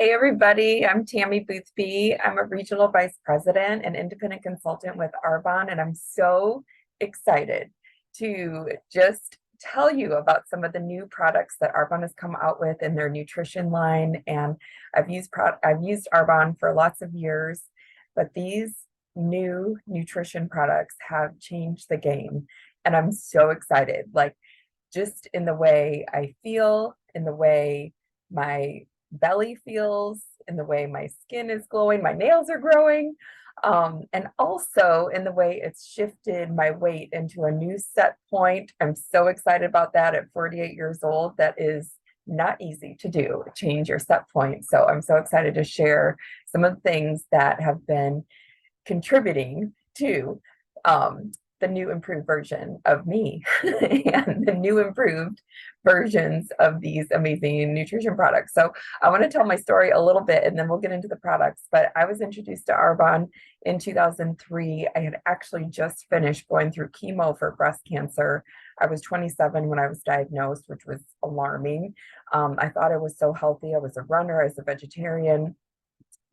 Hey everybody, I'm Tammy Boothby. I'm a regional vice president and independent consultant with Arbonne, and I'm so excited to just tell you about some of the new products that Arbonne has come out with in their nutrition line. And I've used Arbonne for lots of years, but these new nutrition products have changed the game, and I'm so excited. Like just in the way I feel, in the way my belly feels, in the way my skin is glowing, my nails are growing, and also in the way it's shifted my weight into a new set point. I'm so excited about that at 48 years old. That is not easy to do, change your set point. So I'm so excited to share some of the things that have been contributing to the new improved version of me and the new improved versions of these amazing nutrition products. So I want to tell my story a little bit and then we'll get into the products. But I was introduced to Arbonne in 2003. I had actually just finished going through chemo for breast cancer. I was 27 when I was diagnosed, which was alarming. I thought I was so healthy. I was a runner, I was a vegetarian.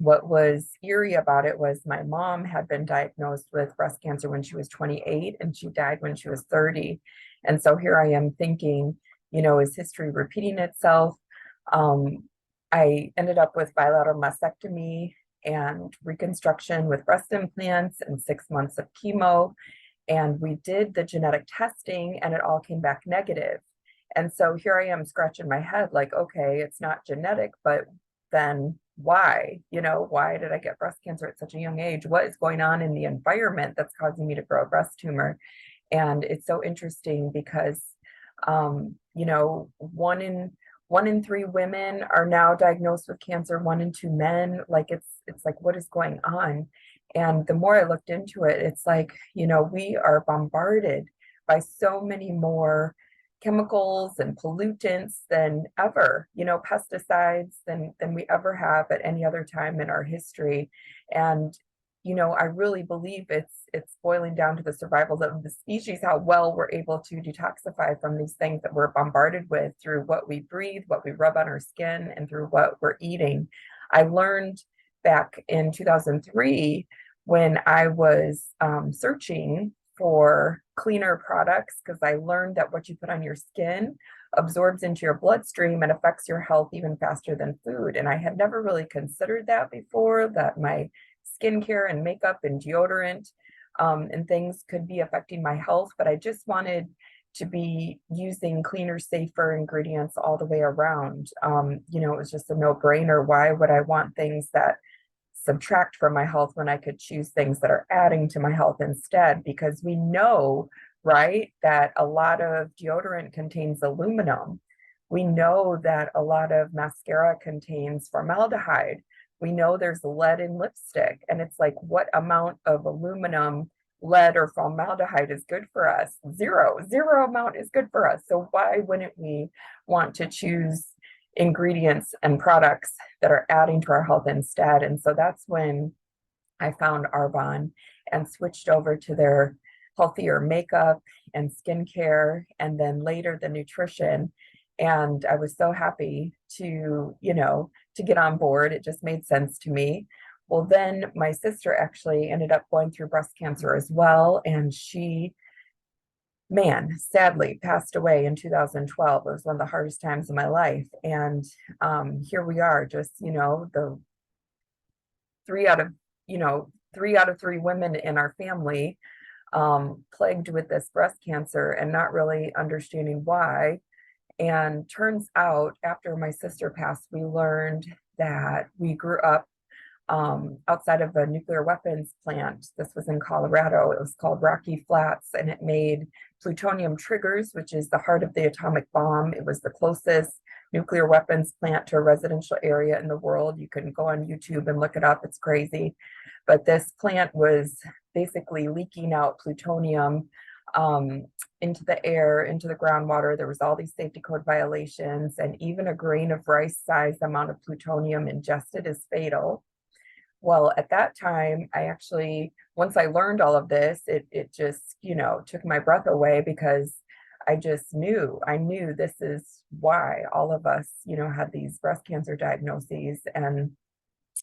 What was eerie about it was my mom had been diagnosed with breast cancer when she was 28 and she died when she was 30. And so here I am thinking, is history repeating itself? I ended up with bilateral mastectomy and reconstruction with breast implants and 6 months of chemo. And we did the genetic testing and it all came back negative. And so here I am scratching my head like, okay, it's not genetic, but then why? Why did I get breast cancer at such a young age? What is going on in the environment that's causing me to grow a breast tumor? And it's so interesting because, one in three women are now diagnosed with cancer, 1 in 2 men. Like it's like, what is going on? And the more I looked into it, it's like, we are bombarded by so many more chemicals and pollutants than ever, pesticides than we ever have at any other time in our history. And, I really believe it's boiling down to the survival of the species, how well we're able to detoxify from these things that we're bombarded with through what we breathe, what we rub on our skin, and through what we're eating. I learned back in 2003 when I was searching for cleaner products because I learned that what you put on your skin absorbs into your bloodstream and affects your health even faster than food. And I had never really considered that before, that my skincare and makeup and deodorant and things could be affecting my health. But I just wanted to be using cleaner, safer ingredients all the way around. It was just a no-brainer. Why would I want things that subtract from my health when I could choose things that are adding to my health instead? Because we know, right, that a lot of deodorant contains aluminum. We know that a lot of mascara contains formaldehyde. We know there's lead in lipstick. And it's like, what amount of aluminum, lead, or formaldehyde is good for us? Zero amount is good for us. So why wouldn't we want to choose ingredients and products that are adding to our health instead? And so that's when I found Arbonne and switched over to their healthier makeup and skincare, and then later the nutrition. And I was so happy to get on board. It just made sense to me. Well, then my sister actually ended up going through breast cancer as well, and she sadly passed away in 2012. It was one of the hardest times of my life. And here we are, just, the three out of, 3 women in our family plagued with this breast cancer and not really understanding why. And turns out after my sister passed, we learned that we grew up outside of a nuclear weapons plant. This was in Colorado. It was called Rocky Flats, and it made plutonium triggers, which is the heart of the atomic bomb. It was the closest nuclear weapons plant to a residential area in the world. You can go on YouTube and look it up. It's crazy. But this plant was basically leaking out plutonium into the air, into the groundwater. There was all these safety code violations, and even a grain of rice-sized amount of plutonium ingested is fatal. Well, at that time, once I learned all of this, it just, took my breath away because I just knew, I knew this is why all of us, had these breast cancer diagnoses. And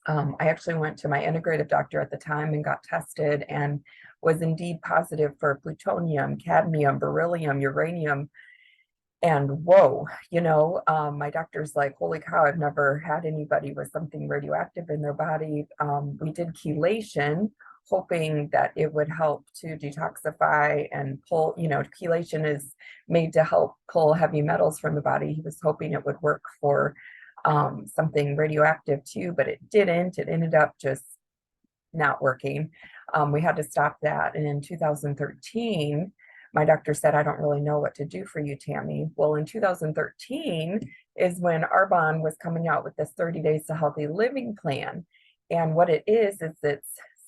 I actually went to my integrative doctor at the time and got tested and was indeed positive for plutonium, cadmium, beryllium, uranium. And whoa, my doctor's like, holy cow, I've never had anybody with something radioactive in their body. We did chelation, hoping that it would help to detoxify and pull, chelation is made to help pull heavy metals from the body. He was hoping it would work for something radioactive too, but it didn't. It ended up just not working. We had to stop that. And in 2013, my doctor said, I don't really know what to do for you, Tammy. Well, in 2013 is when Arbonne was coming out with this 30 Days to Healthy Living plan. And what it is it's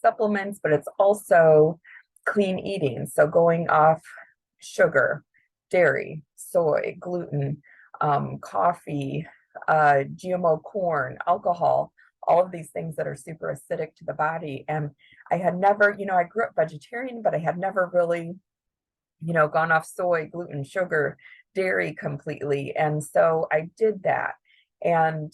supplements, but it's also clean eating. So going off sugar, dairy, soy, gluten, coffee, GMO corn, alcohol, all of these things that are super acidic to the body. And I had never, I grew up vegetarian, but I had never really, gone off soy, gluten, sugar, dairy completely. And so I did that. And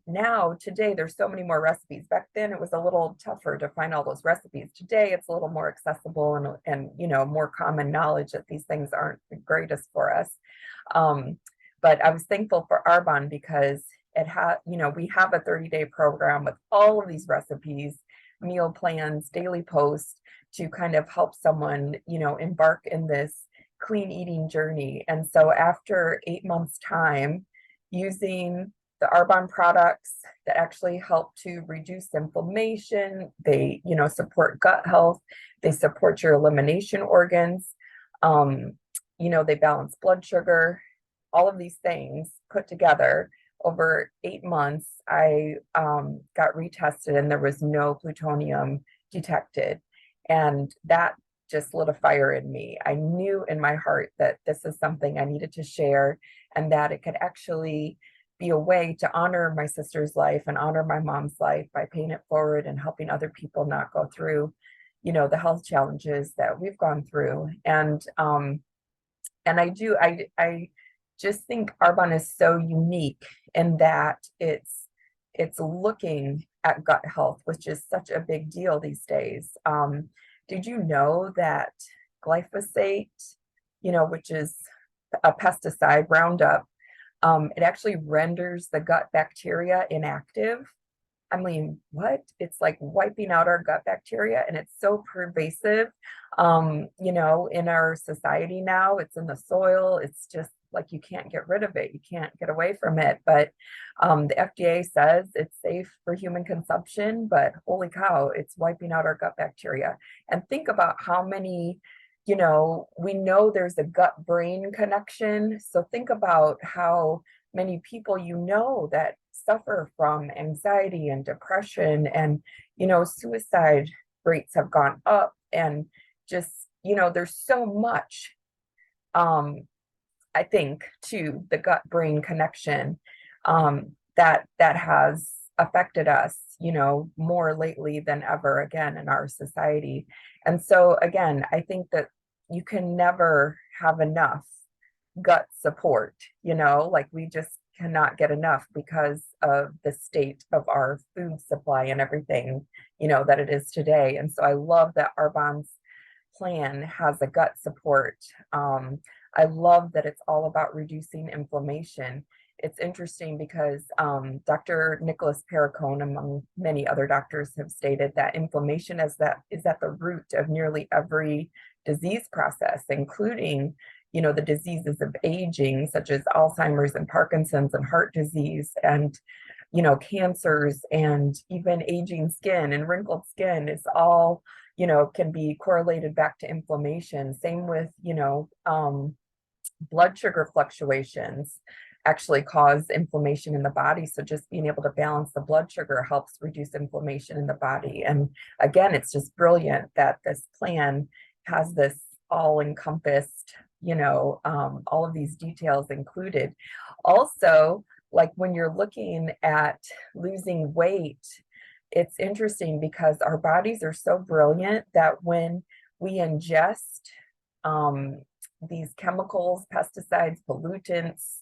now today there's so many more recipes. Back then it was a little tougher to find all those recipes. Today it's a little more accessible and more common knowledge that these things aren't the greatest for us. But I was thankful for Arbonne because it had, we have a 30-day program with all of these recipes, meal plans, daily posts to kind of help someone, embark in this clean eating journey. And so after 8 months time, using the Arbonne products that actually help to reduce inflammation, they, support gut health, they support your elimination organs, they balance blood sugar, all of these things put together. Over 8 months, I got retested and there was no plutonium detected. And that just lit a fire in me. I knew in my heart that this is something I needed to share and that it could actually be a way to honor my sister's life and honor my mom's life by paying it forward and helping other people not go through, the health challenges that we've gone through. And I just think Arbonne is so unique in that it's looking at gut health, which is such a big deal these days. Did you know that glyphosate, which is a pesticide, Roundup, it actually renders the gut bacteria inactive? I mean, what? It's like wiping out our gut bacteria, and it's so pervasive, in our society now. It's in the soil. It's just like you can't get rid of it. You can't get away from it. But the FDA says it's safe for human consumption, but holy cow, it's wiping out our gut bacteria. And think about how many, we know there's a gut-brain connection. So think about how many people that suffer from anxiety and depression and, suicide rates have gone up. And just, there's so much, I think, to the gut-brain connection that has affected us, more lately than ever again in our society. And so again, I think that you can never have enough gut support, like we just cannot get enough because of the state of our food supply and everything, that it is today. And so I love that Arbonne's plan has a gut support. I love that it's all about reducing inflammation. It's interesting because Dr. Nicholas Perricone, among many other doctors, have stated that inflammation is at the root of nearly every disease process, including, the diseases of aging, such as Alzheimer's and Parkinson's and heart disease and, cancers and even aging skin and wrinkled skin is all, can be correlated back to inflammation. Same with, blood sugar fluctuations actually cause inflammation in the body. So just being able to balance the blood sugar helps reduce inflammation in the body. And again, it's just brilliant that this plan has this all encompassed, all of these details included. Also, like when you're looking at losing weight, it's interesting because our bodies are so brilliant that when we ingest these chemicals, pesticides, pollutants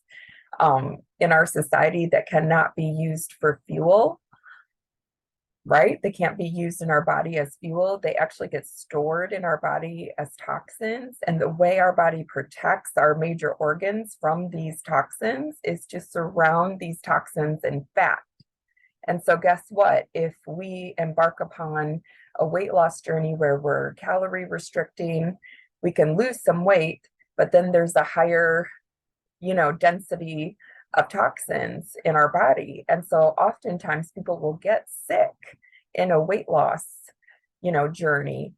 in our society that cannot be used for fuel, right? They can't be used in our body as fuel. They actually get stored in our body as toxins. And the way our body protects our major organs from these toxins is to surround these toxins in fat. And so guess what? If we embark upon a weight loss journey where we're calorie restricting, we can lose some weight, but then there's a higher, density of toxins in our body. And so oftentimes people will get sick in a weight loss, journey.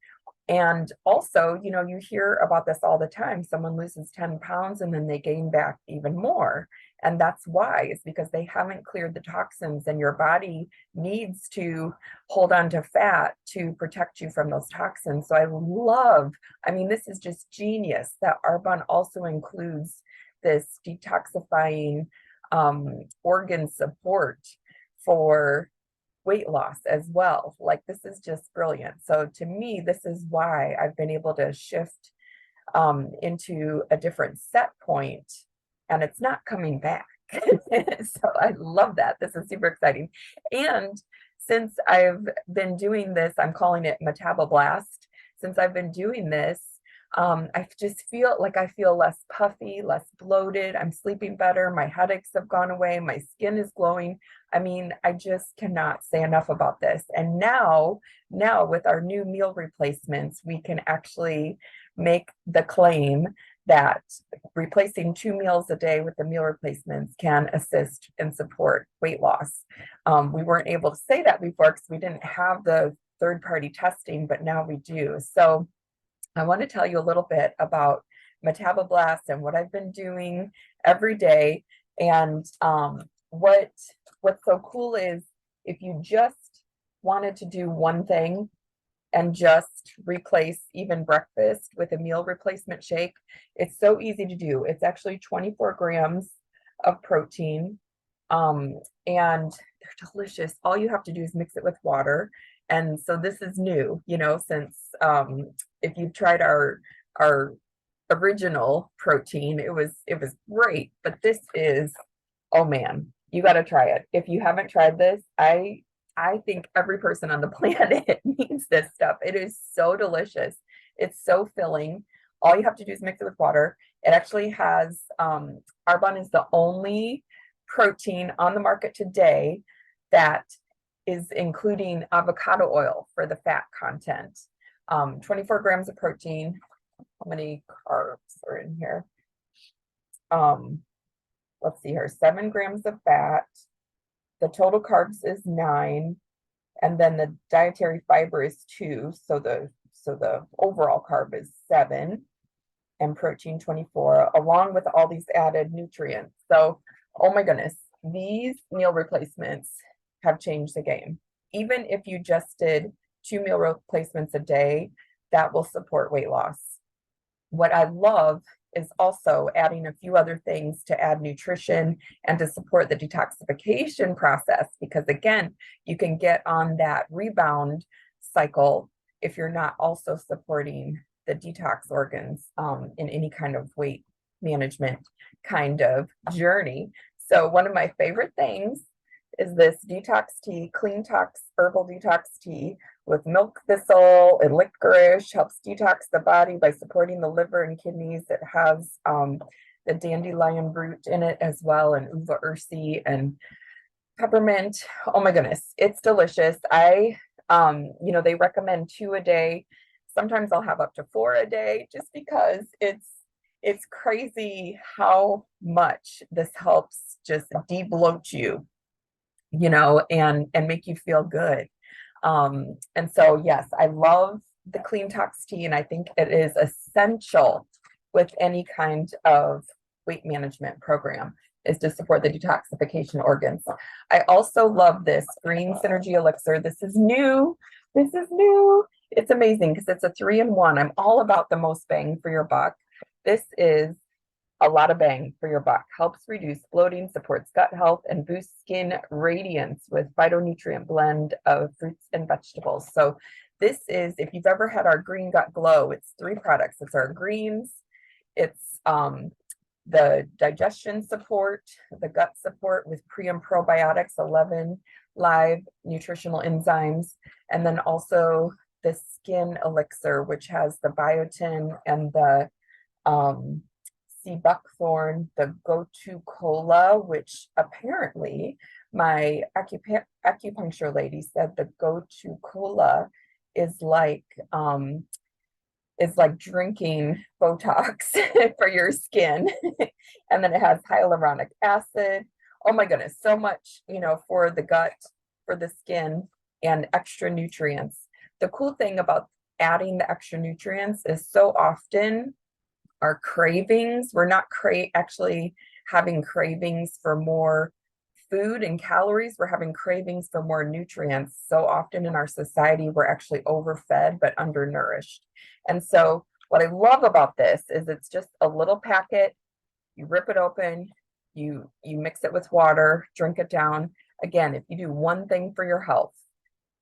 And also, you hear about this all the time. Someone loses 10 pounds and then they gain back even more. And that's why, it's because they haven't cleared the toxins, and your body needs to hold on to fat to protect you from those toxins. So this is just genius that Arbonne also includes this detoxifying organ support for weight loss as well. Like, this is just brilliant. So to me, this is why I've been able to shift into a different set point, and it's not coming back. So I love that. This is super exciting. And since I've been doing this, I'm calling it Metaboblast. Since I've been doing this, I just feel like I feel less puffy, less bloated. I'm sleeping better. My headaches have gone away. My skin is glowing. I just cannot say enough about this. And now with our new meal replacements, we can actually make the claim that replacing 2 meals a day with the meal replacements can assist and support weight loss. We weren't able to say that before because we didn't have the third-party testing, but now we do. So I want to tell you a little bit about Metaboblast and what I've been doing every day. And what's so cool is, if you just wanted to do one thing and just replace even breakfast with a meal replacement shake, it's so easy to do. It's actually 24 grams of protein, and they're delicious. All you have to do is mix it with water. And so this is new, since if you've tried our original protein, it was great, but this is, oh man, you got to try it. If you haven't tried this, I think every person on the planet needs this stuff. It is so delicious. It's so filling. All you have to do is mix it with water. It actually has, Arbonne is the only protein on the market today that is including avocado oil for the fat content. 24 grams of protein. How many carbs are in here? Let's see here, 7 grams of fat. The total carbs is 9, and then the dietary fiber is 2. So the overall carb is 7, and protein 24, along with all these added nutrients. So, oh my goodness, these meal replacements have changed the game. Even if you just did 2 meal replacements a day, that will support weight loss. What I love is also adding a few other things to add nutrition and to support the detoxification process, because again, you can get on that rebound cycle if you're not also supporting the detox organs in any kind of weight management kind of journey. So one of my favorite things is this detox tea, Clean Tox herbal detox tea with milk thistle and licorice. Helps detox the body by supporting the liver and kidneys. It has the dandelion root in it as well, and uva ursi and peppermint. Oh my goodness, it's delicious. They recommend 2 a day. Sometimes I'll have up to 4 a day, just because it's crazy how much this helps just de-bloat you, and make you feel good. And so, yes, I love the Clean Tox tea, and I think it is essential with any kind of weight management program, is to support the detoxification organs. I also love this Green Synergy Elixir. This is new. It's amazing because it's a 3-in-1. I'm all about the most bang for your buck. This is a lot of bang for your buck. Helps reduce bloating, supports gut health, and boosts skin radiance with phytonutrient blend of fruits and vegetables. So this is, if you've ever had our Green Gut Glow, it's 3 products. It's our greens, It's the digestion support, the gut support with pre and probiotics, 11 live nutritional enzymes, and then also the skin elixir, which has the biotin and the um, sea buckthorn, the go-to cola, which apparently my acupuncture lady said the go-to cola is like um, is like drinking Botox for your skin. And then it has hyaluronic acid. Oh my goodness, so much, for the gut, for the skin, and extra nutrients. The cool thing about adding the extra nutrients is so often our cravings, we're not actually having cravings for more food and calories, we're having cravings for more nutrients. So often in our society, we're actually overfed but undernourished. And so what I love about this is it's just a little packet. You rip it open, you mix it with water, drink it down. Again, if you do one thing for your health,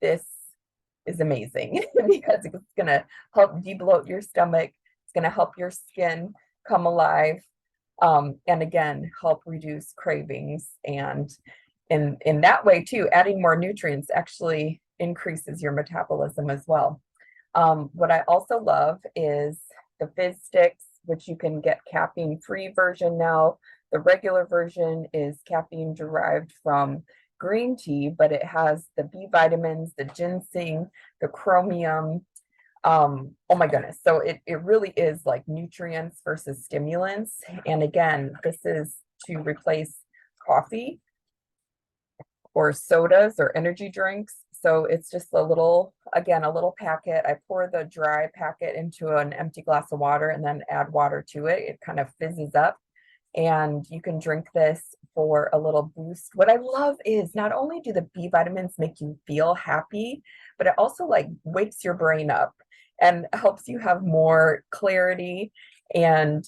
this is amazing because it's going to help debloat your stomach. It's going to help your skin come alive. And again, help reduce cravings. And in that way too, adding more nutrients actually increases your metabolism as well. What I also love is the fizz sticks, which you can get caffeine-free version now. The regular version is caffeine derived from green tea, but it has the B vitamins, the ginseng, the chromium. Oh my goodness. So it really is like nutrients versus stimulants. And again, this is to replace coffee or sodas or energy drinks. So it's just a little packet. I pour the dry packet into an empty glass of water and then add water to it. It kind of fizzes up and you can drink this for a little boost. What I love is not only do the B vitamins make you feel happy, but it also like wakes your brain up and helps you have more clarity and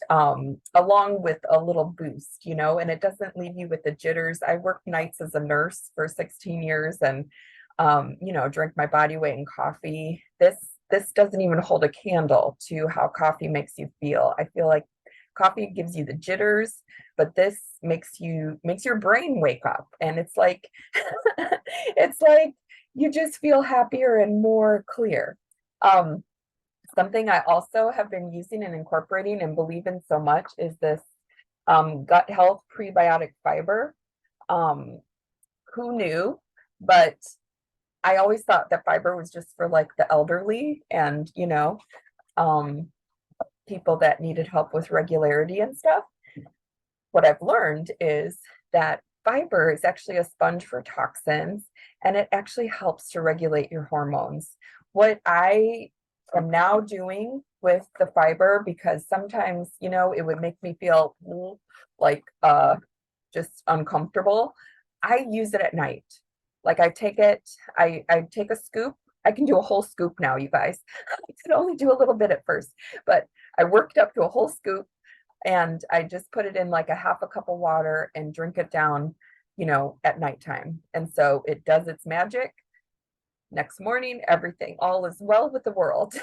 along with a little boost, and it doesn't leave you with the jitters. I worked nights as a nurse for 16 years and drink my body weight in coffee. This doesn't even hold a candle to how coffee makes you feel. I feel like coffee gives you the jitters, but this makes your brain wake up. And it's like it's like you just feel happier and more clear. Something I also have been using and incorporating and believe in so much is this gut health prebiotic fiber. Who knew? But I always thought that fiber was just for like the elderly and, people that needed help with regularity and stuff. What I've learned is that fiber is actually a sponge for toxins and it actually helps to regulate your hormones. What I am now doing with the fiber, because sometimes, it would make me feel like just uncomfortable. I use it at night. Like I take a scoop. I can do a whole scoop now, you guys. I could only do a little bit at first, but I worked up to a whole scoop and I just put it in like a half a cup of water and drink it down, at nighttime. And so it does its magic. Next morning, all is well with the world.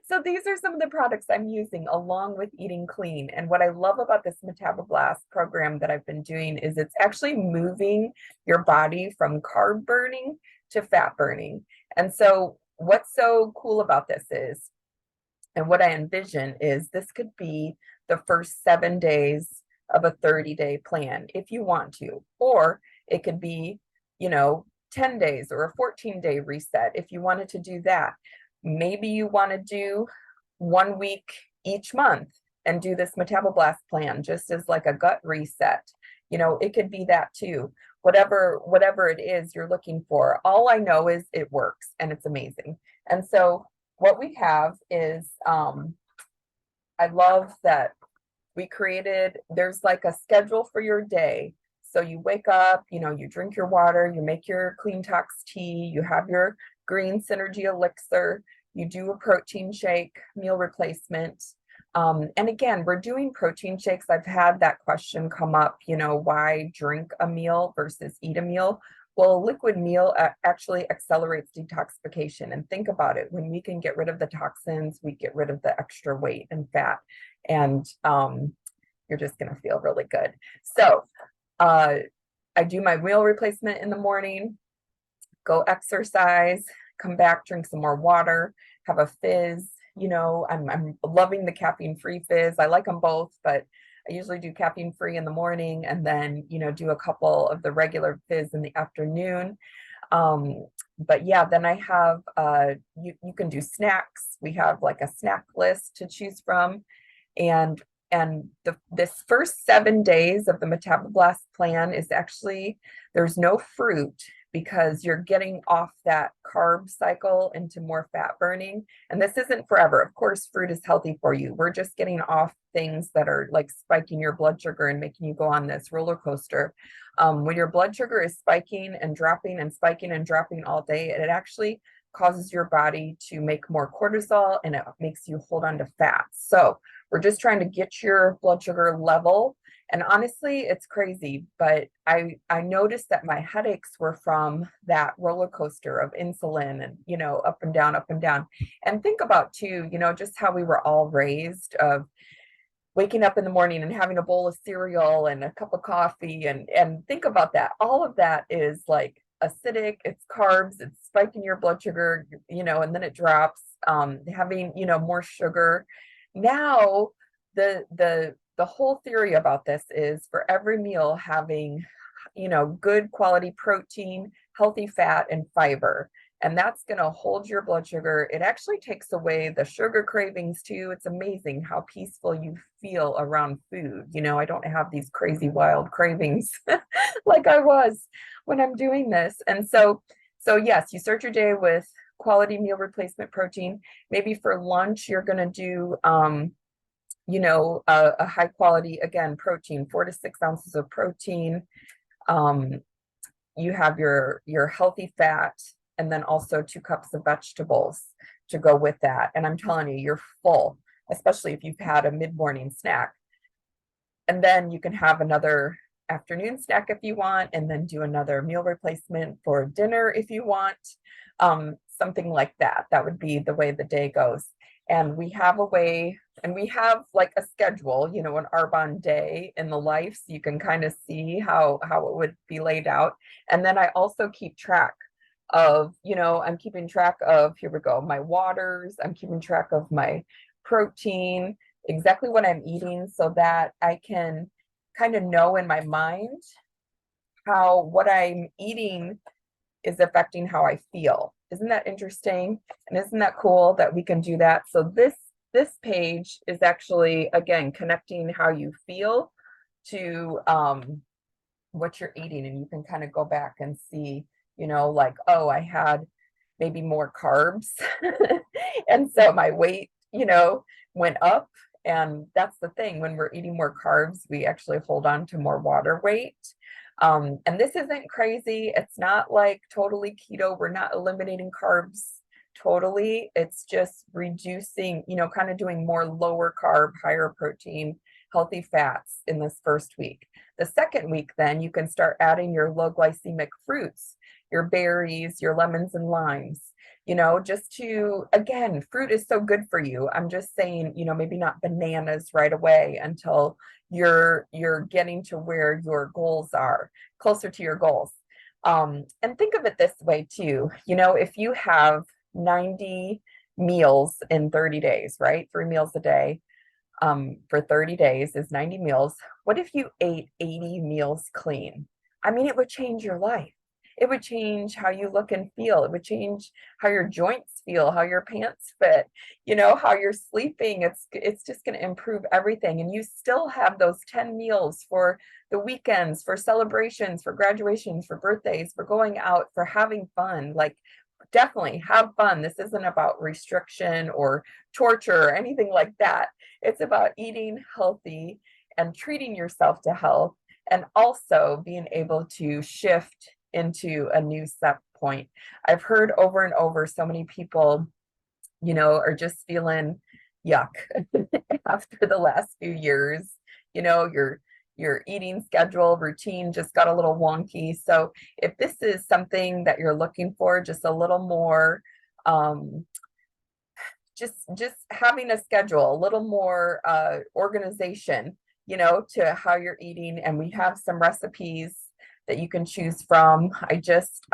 So these are some of the products I'm using along with eating clean. And what I love about this Metaboblast program that I've been doing is it's actually moving your body from carb burning to fat burning. And so what's so cool about this is, and what I envision is this could be the first 7 days of a 30-day plan if you want to, or it could be, 10 days or a 14-day reset if you wanted to do that. Maybe you want to do 1 week each month and do this Metaboblast plan just as like a gut reset. It could be that too. Whatever it is you're looking for. All I know is it works and it's amazing. And so what we have is, I love that there's like a schedule for your day. So you wake up, you drink your water, you make your clean tox tea, you have your green synergy elixir, you do a protein shake, meal replacement. And again, we're doing protein shakes. I've had that question come up, why drink a meal versus eat a meal? Well, a liquid meal actually accelerates detoxification. And think about it, when we can get rid of the toxins, we get rid of the extra weight and fat, and you're just going to feel really good. So uh, I do my meal replacement in the morning, go exercise, come back, drink some more water, have a fizz. I'm loving the caffeine-free fizz. I like them both, but I usually do caffeine-free in the morning, and then, do a couple of the regular fizz in the afternoon. But yeah, then I have, you can do snacks. We have like a snack list to choose from. And this first 7 days of the Metaboblast plan is actually, there's no fruit, because you're getting off that carb cycle into more fat burning. And this isn't forever. Of course, fruit is healthy for you. We're just getting off things that are like spiking your blood sugar and making you go on this roller coaster. When your blood sugar is spiking and dropping and spiking and dropping all day, it actually causes your body to make more cortisol, and it makes you hold on to fat. So we're just trying to get your blood sugar level. And honestly, it's crazy, but I noticed that my headaches were from that roller coaster of insulin and, up and down, up and down. And think about too, just how we were all raised, of waking up in the morning and having a bowl of cereal and a cup of coffee, and think about that. All of that is like acidic, it's carbs, it's spiking your blood sugar, and then it drops, having, more sugar. Now, the whole theory about this is for every meal having, good quality protein, healthy fat, and fiber. And that's going to hold your blood sugar. It actually takes away the sugar cravings too. It's amazing how peaceful you feel around food. I don't have these crazy wild cravings like I was when I'm doing this. And so yes, you start your day with quality meal replacement protein. Maybe for lunch, you're going to do, a high quality, again, protein, 4 to 6 ounces of protein. You have your healthy fat, and then also 2 cups of vegetables to go with that. And I'm telling you, you're full, especially if you've had a mid-morning snack. And then you can have another afternoon snack if you want, and then do another meal replacement for dinner if you want. Something like that. That would be the way the day goes. And we have a way, and we have like a schedule, an Arbonne day in the life, so you can kind of see how it would be laid out. And then I also keep track of, I'm keeping track of, here we go, my waters, I'm keeping track of my protein, exactly what I'm eating, so that I can kind of know in my mind how what I'm eating is affecting how I feel. Isn't that interesting? And isn't that cool that we can do that? So this page is actually, again, connecting how you feel to what you're eating. And you can kind of go back and see, like, oh, I had maybe more carbs. And so my weight, went up. And that's the thing, when we're eating more carbs, we actually hold on to more water weight. And this isn't crazy. It's not like totally keto. We're not eliminating carbs totally. It's just reducing, kind of doing more lower carb, higher protein, healthy fats in this first week. The second week, then you can start adding your low glycemic fruits, your berries, your lemons and limes, just to, again, fruit is so good for you. I'm just saying, maybe not bananas right away until you're getting to where your goals are, closer to your goals. And think of it this way too, if you have 90 meals in 30 days, right? 3 meals a day, for 30 days is 90 meals. What if you ate 80 meals clean? I mean, it would change your life. It would change how you look and feel. It would change how your joints feel, how your pants fit, how you're sleeping. It's just going to improve everything. And you still have those 10 meals for the weekends, for celebrations, for graduations, for birthdays, for going out, for having fun. Like, definitely have fun. This isn't about restriction or torture or anything like that. It's about eating healthy and treating yourself to health, and also being able to shift into a new set point. I've heard over and over, so many people, are just feeling yuck after the last few years. You're your eating schedule routine just got a little wonky. So if this is something that you're looking for, just a little more, um, just having a schedule, a little more organization, to how you're eating. And we have some recipes that you can choose from. I just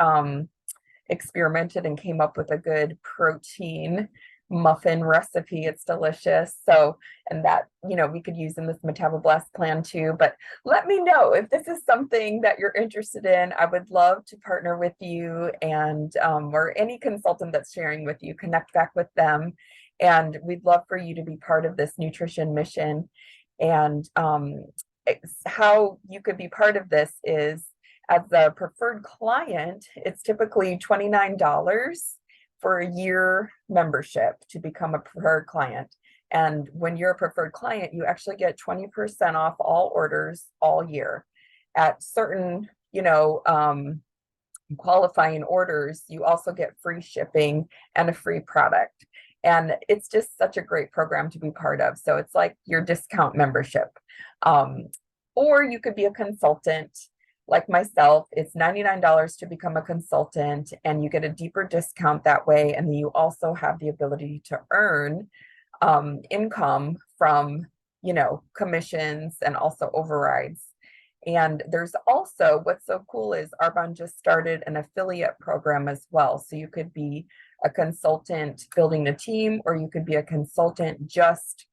experimented and came up with a good protein muffin recipe. It's delicious. So, and that, we could use in this Metaboblast plan too. But let me know if this is something that you're interested in. I would love to partner with you, and or any consultant that's sharing with you, connect back with them. And we'd love for you to be part of this nutrition mission. And how you could be part of this is, as a preferred client, it's typically $29 for a year membership to become a preferred client. And when you're a preferred client, you actually get 20% off all orders all year. At certain, qualifying orders, you also get free shipping and a free product. And it's just such a great program to be part of. So it's like your discount membership. Or you could be a consultant like myself. It's $99 to become a consultant, and you get a deeper discount that way. And then you also have the ability to earn income from, commissions and also overrides. And there's also, what's so cool is Arbonne just started an affiliate program as well. So you could be a consultant building a team, or you could be a consultant just,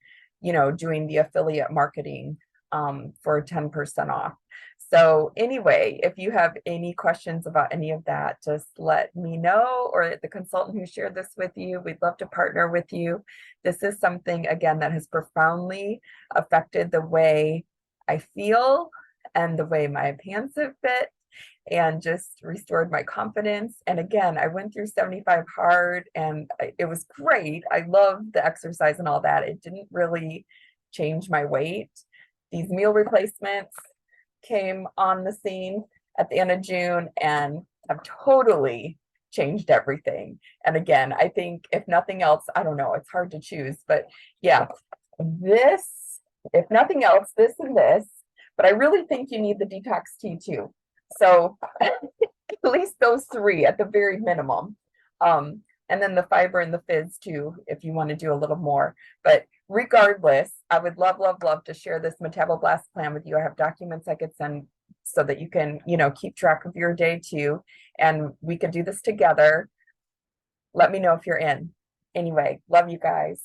doing the affiliate marketing for 10% off. So anyway, if you have any questions about any of that, just let me know, or the consultant who shared this with you. We'd love to partner with you. This is something, again, that has profoundly affected the way I feel and the way my pants have fit, and just restored my confidence. And again, I went through 75 hard, and it was great. I loved the exercise and all that. It didn't really change my weight. These meal replacements came on the scene at the end of June and have totally changed everything. And again, I think if nothing else, I don't know, it's hard to choose, but yeah, this, if nothing else, this and this, but I really think you need the detox tea too. So at least those three at the very minimum. And then the fiber and the fizz too, if you want to do a little more. But regardless, I would love, love, love to share this Metaboblast plan with you. I have documents I could send so that you can, keep track of your day too. And we could do this together. Let me know if you're in. Anyway, love you guys.